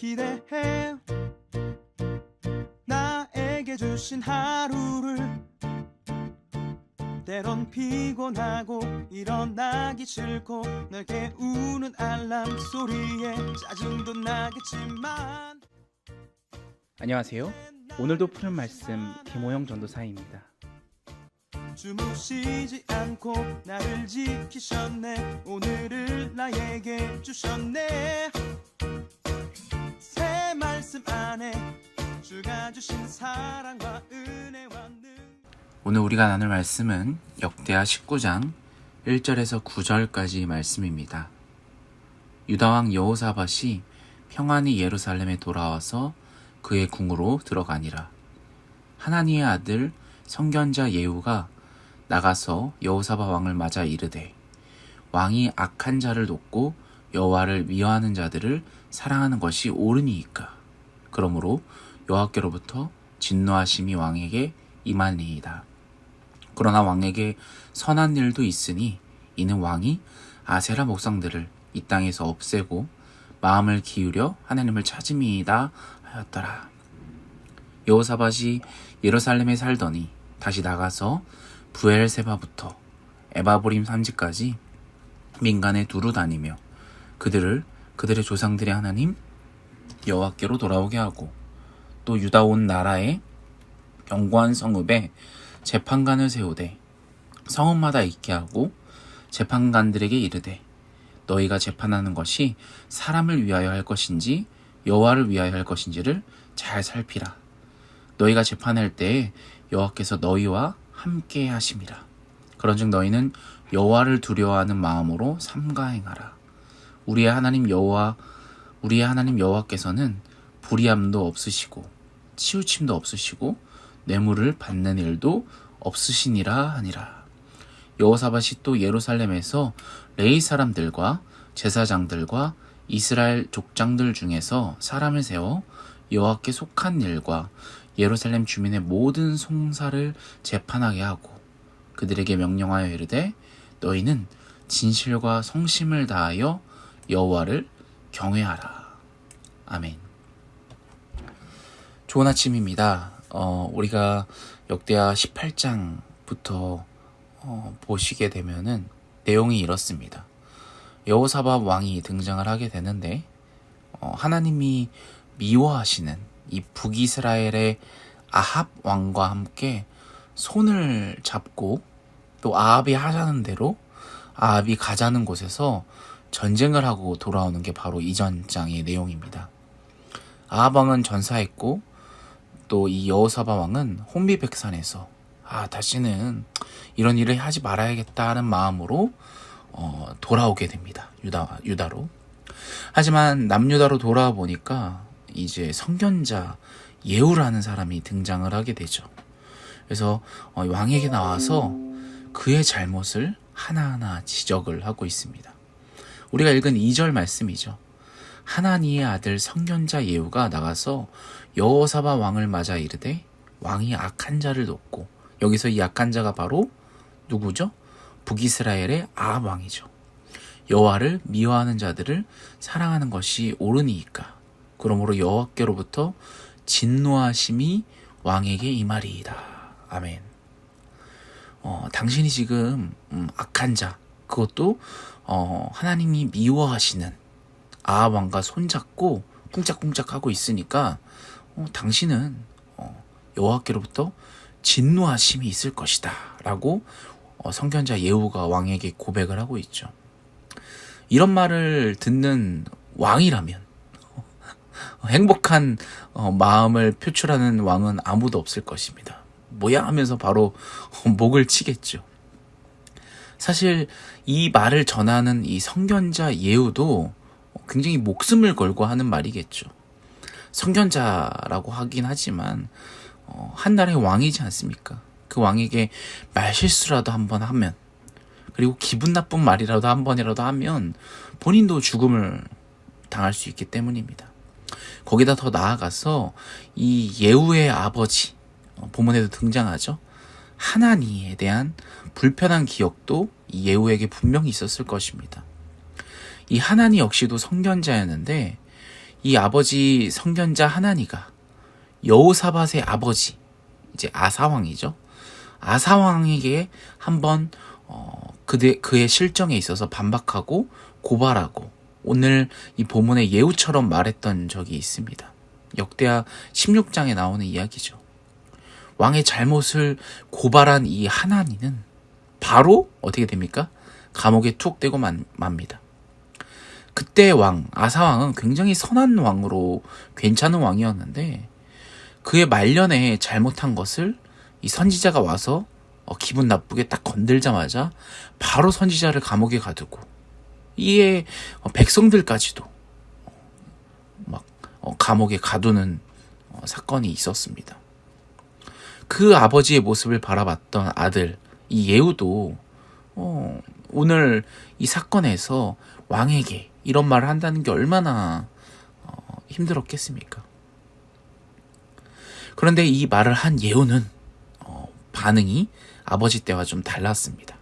기대해 나에게 주신 하루를 때론 피곤하고 일어나기 싫고 널 깨우는 알람 소리에 짜증도 나겠지만 안녕하세요. 오늘도 푸른 말씀 김호영 전도사입니다. 주무시지 않고 나를 지키셨네 오늘을 나에게 주셨네 새 말씀 안에 주가 주신 사랑과 은혜와 오늘 우리가 나눌 말씀은 역대하 19장 1절에서 9절까지 말씀입니다. 유다왕 여호사밧이 평안히 예루살렘에 돌아와서 그의 궁으로 들어가니라. 하나니의 아들 선견자 예후가 나가서 여호사밧 왕을 맞아 이르되 왕이 악한 자를 돕고 여호와를 미워하는 자들을 사랑하는 것이 옳으니이까. 그러므로 여호와께로부터 진노하심이 왕에게 임하니이다. 그러나 왕에게 선한 일도 있으니 이는 왕이 아세라 목상들을 이 땅에서 없애고 마음을 기울여 하나님을 찾음이이다 하였더라. 여호사밧이 예루살렘에 살더니 다시 나가서 부엘세바부터 에바보림 산지까지 민간에 두루 다니며 그들을 그들의 조상들의 하나님 여호와께로 돌아오게 하고 또 유다 온 나라의 견고한 성읍에 재판관을 세우되 성읍마다 있게 하고 재판관들에게 이르되 너희가 재판하는 것이 사람을 위하여 할 것인지 여호와를 위하여 할 것인지를 잘 살피라. 너희가 재판할 때에 여호와께서 너희와 함께 하심이라. 그런즉 너희는 여호와를 두려워하는 마음으로 삼가 행하라. 우리의 하나님 여호와께서는 불의함도 없으시고 치우침도 없으시고 뇌물을 받는 일도 없으시니라 하니라. 여호사밧이 또 예루살렘에서 레위 사람들과 제사장들과 이스라엘 족장들 중에서 사람을 세워 여호와께 속한 일과 예루살렘 주민의 모든 송사를 재판하게 하고 그들에게 명령하여 이르되 너희는 진실과 성심을 다하여 여호와를 경외하라. 아멘. 좋은 아침입니다. 우리가 역대하 18장부터 보시게 되면은 내용이 이렇습니다. 여호사밧 왕이 등장을 하게 되는데 하나님이 미워하시는 이 북이스라엘의 아합 왕과 함께 손을 잡고 또 아합이 하자는 대로 아합이 가자는 곳에서 전쟁을 하고 돌아오는 게 바로 이전 장의 내용입니다. 아합 왕은 전사했고 또 이 여호사밧 왕은 혼비백산에서 다시는 이런 일을 하지 말아야겠다는 마음으로 돌아오게 됩니다. 유다로. 하지만 남유다로 돌아와 보니까 이제 선견자 예후라는 사람이 등장을 하게 되죠. 그래서 왕에게 나와서 그의 잘못을 하나하나 지적을 하고 있습니다. 우리가 읽은 2절 말씀이죠. 하나니의 아들 선견자 예후가 나가서 여호사밧 왕을 맞아 이르되 왕이 악한 자를 돕고, 여기서 이 악한 자가 바로 누구죠? 북이스라엘의 아합 왕이죠. 여호와를 미워하는 자들을 사랑하는 것이 옳으니이까. 그러므로 여호와께로부터 진노하심이 왕에게 임하리이다. 아멘. 당신이 지금 악한 자, 그것도 하나님이 미워하시는 아합 왕과 손잡고 꿍짝꿍짝 하고 있으니까 당신은 여호와께로부터 진노하심이 있을 것이다 라고 선견자 예후가 왕에게 고백을 하고 있죠. 이런 말을 듣는 왕이라면 행복한 마음을 표출하는 왕은 아무도 없을 것입니다. 뭐야 하면서 바로 목을 치겠죠. 사실 이 말을 전하는 이 선견자 예후도 굉장히 목숨을 걸고 하는 말이겠죠. 선견자라고 하긴 하지만 한 나라의 왕이지 않습니까? 그 왕에게 말실수라도 한번 하면, 그리고 기분 나쁜 말이라도 한 번이라도 하면 본인도 죽음을 당할 수 있기 때문입니다. 거기다 더 나아가서 이 예후의 아버지, 본문에도 등장하죠. 하나니에 대한 불편한 기억도 이 예후에게 분명히 있었을 것입니다. 이 하나니 역시도 선견자였는데 이 아버지 선견자 하나니가 여호사밧의 아버지 이제 아사왕이죠. 아사왕에게 한번 그의 실정에 있어서 반박하고 고발하고 오늘 이 본문의 예후처럼 말했던 적이 있습니다. 역대하 16장에 나오는 이야기죠. 왕의 잘못을 고발한 이 하나니는 바로 어떻게 됩니까? 감옥에 툭 떼고 맙니다. 그때 왕 아사왕은 굉장히 선한 왕으로 괜찮은 왕이었는데 그의 말년에 잘못한 것을 이 선지자가 와서 기분 나쁘게 딱 건들자마자 바로 선지자를 감옥에 가두고 이에 백성들까지도 막 감옥에 가두는 사건이 있었습니다. 그 아버지의 모습을 바라봤던 아들 이 예후도 오늘 이 사건에서 왕에게 이런 말을 한다는 게 얼마나 힘들었겠습니까? 그런데 이 말을 한 예후는 반응이 아버지 때와 좀 달랐습니다.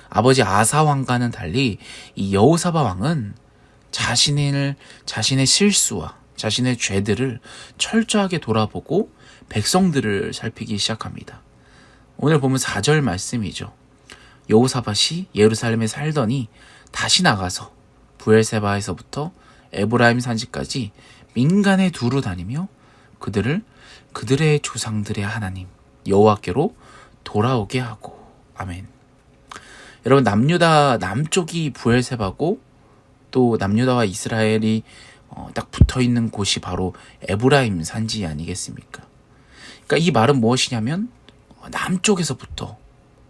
아버지 아사 왕과는 달리 이 여호사밧 왕은 자신의 실수와 자신의 죄들을 철저하게 돌아보고 백성들을 살피기 시작합니다. 오늘 보면 4절 말씀이죠. 여호사밧이 예루살렘에 살더니 다시 나가서 브엘세바에서부터 에브라임 산지까지 민간에 두루 다니며 그들의 조상들의 하나님 여호와께로 돌아오게 하고. 아멘. 여러분, 남유다 남쪽이 브엘세바고 또 남유다와 이스라엘이 딱 붙어있는 곳이 바로 에브라임 산지 아니겠습니까? 그러니까 이 말은 무엇이냐면 남쪽에서부터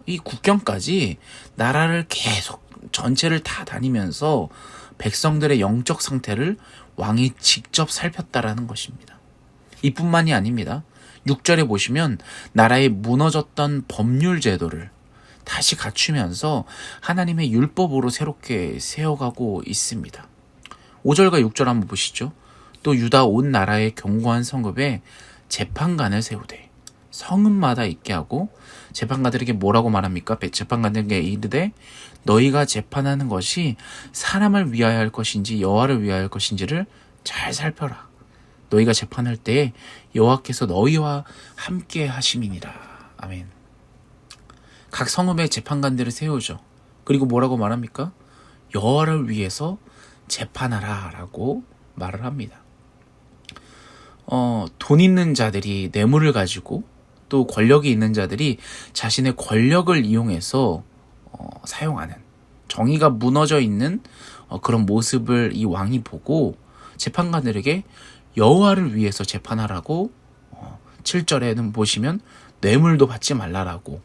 이 국경까지 나라를 계속 전체를 다 다니면서 백성들의 영적 상태를 왕이 직접 살폈다라는 것입니다. 이뿐만이 아닙니다. 6절에 보시면 나라의 무너졌던 법률 제도를 다시 갖추면서 하나님의 율법으로 새롭게 세워가고 있습니다. 5절과 6절 한번 보시죠. 또 유다 온 나라의 견고한 성읍에 재판관을 세우되 성읍마다 있게 하고 재판관들에게 뭐라고 말합니까? 재판관들에게 이르되 너희가 재판하는 것이 사람을 위하여 할 것인지 여호와를 위하여 할 것인지를 잘 살펴라. 너희가 재판할 때에 여호와께서 너희와 함께 하심이니라. 아멘. 각 성읍에 재판관들을 세우죠. 그리고 뭐라고 말합니까? 여호와를 위해서 재판하라 라고 말을 합니다. 돈 있는 자들이 뇌물을 가지고 또 권력이 있는 자들이 자신의 권력을 이용해서 사용하는 정의가 무너져 있는 그런 모습을 이 왕이 보고 재판관들에게 여호와를 위해서 재판하라고 7절에는 보시면 뇌물도 받지 말라라고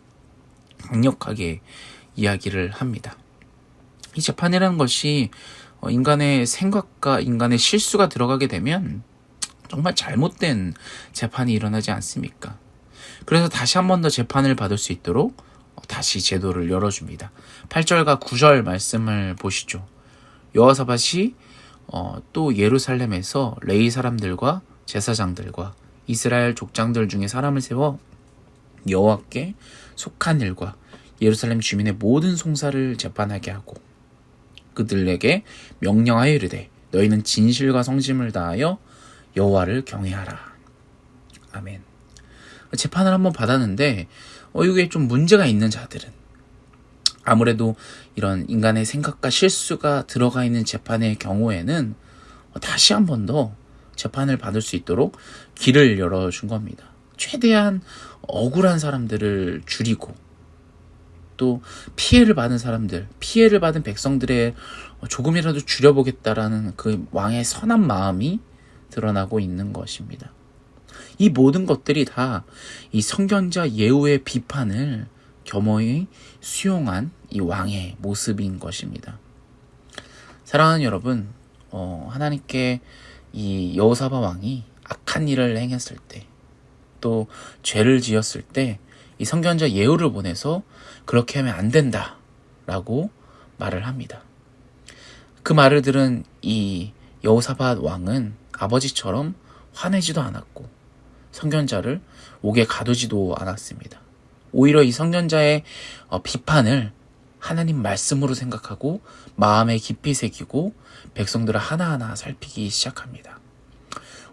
강력하게 이야기를 합니다. 이 재판이라는 것이 인간의 생각과 인간의 실수가 들어가게 되면 정말 잘못된 재판이 일어나지 않습니까? 그래서 다시 한 번 더 재판을 받을 수 있도록 다시 제도를 열어줍니다. 8절과 9절 말씀을 보시죠. 여호사밧이 또 예루살렘에서 레위 사람들과 제사장들과 이스라엘 족장들 중에 사람을 세워 여호와께 속한 일과 예루살렘 주민의 모든 송사를 재판하게 하고 그들에게 명령하여 이르되 너희는 진실과 성심을 다하여 여호와를 경외하라. 아멘. 재판을 한번 받았는데 이게 좀 문제가 있는 자들은 아무래도 이런 인간의 생각과 실수가 들어가 있는 재판의 경우에는 다시 한 번 더 재판을 받을 수 있도록 길을 열어준 겁니다. 최대한 억울한 사람들을 줄이고 또 피해를 받은 사람들, 피해를 받은 백성들의 조금이라도 줄여보겠다라는 그 왕의 선한 마음이 드러나고 있는 것입니다. 이 모든 것들이 다 이 선견자 예후의 비판을 겸허히 수용한 이 왕의 모습인 것입니다. 사랑하는 여러분, 하나님께 이 여호사밧 왕이 악한 일을 행했을 때, 또 죄를 지었을 때 이 선견자 예후를 보내서 그렇게 하면 안 된다라고 말을 합니다. 그 말을 들은 이 여호사밧 왕은 아버지처럼 화내지도 않았고 선견자를 옥에 가두지도 않았습니다. 오히려 이 선견자의 비판을 하나님 말씀으로 생각하고 마음에 깊이 새기고 백성들을 하나하나 살피기 시작합니다.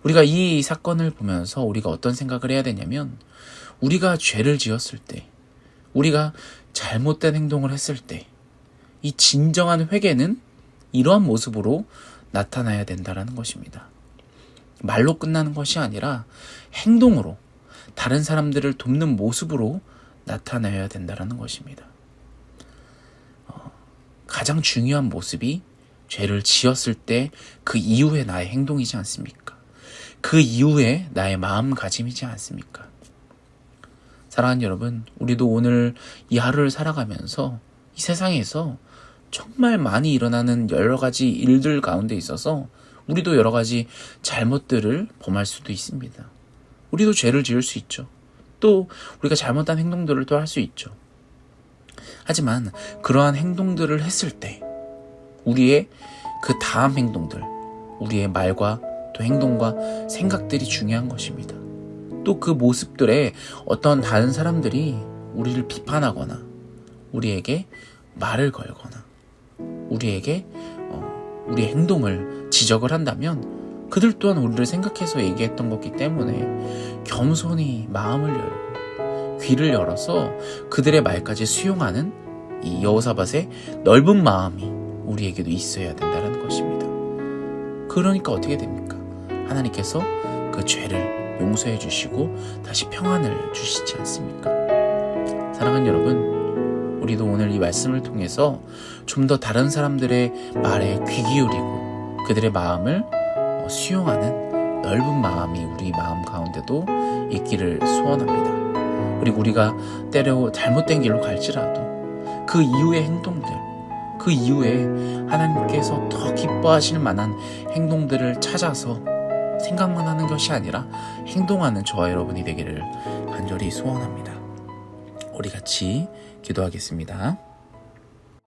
우리가 이 사건을 보면서 우리가 어떤 생각을 해야 되냐면, 우리가 죄를 지었을 때, 우리가 잘못된 행동을 했을 때, 이 진정한 회개는 이러한 모습으로 나타나야 된다는 것입니다. 말로 끝나는 것이 아니라 행동으로, 다른 사람들을 돕는 모습으로 나타나야 된다는 것입니다. 가장 중요한 모습이 죄를 지었을 때 그 이후의 나의 행동이지 않습니까? 그 이후에 나의 마음가짐이지 않습니까? 사랑하는 여러분, 우리도 오늘 이 하루를 살아가면서 이 세상에서 정말 많이 일어나는 여러 가지 일들 가운데 있어서 우리도 여러 가지 잘못들을 범할 수도 있습니다. 우리도 죄를 지을 수 있죠. 또 우리가 잘못한 행동들을 또 할 수 있죠. 하지만 그러한 행동들을 했을 때 우리의 그 다음 행동들, 우리의 말과 또 행동과 생각들이 중요한 것입니다. 또 그 모습들에 어떤 다른 사람들이 우리를 비판하거나 우리에게 말을 걸거나 우리에게 우리의 행동을 지적을 한다면 그들 또한 우리를 생각해서 얘기했던 거기 때문에 겸손히 마음을 열고 귀를 열어서 그들의 말까지 수용하는 이 여호사밧의 넓은 마음이 우리에게도 있어야 된다는 것입니다. 그러니까 어떻게 됩니까? 하나님께서 그 죄를 용서해 주시고 다시 평안을 주시지 않습니까? 사랑하는 여러분, 우리도 오늘 이 말씀을 통해서 좀 더 다른 사람들의 말에 귀 기울이고 그들의 마음을 수용하는 넓은 마음이 우리 마음 가운데도 있기를 소원합니다. 그리고 우리가 때로 잘못된 길로 갈지라도 그 이후의 행동들, 그 이후에 하나님께서 더 기뻐하실 만한 행동들을 찾아서 생각만 하는 것이 아니라 행동하는 저와 여러분이 되기를 간절히 소원합니다. 우리 같이 기도하겠습니다.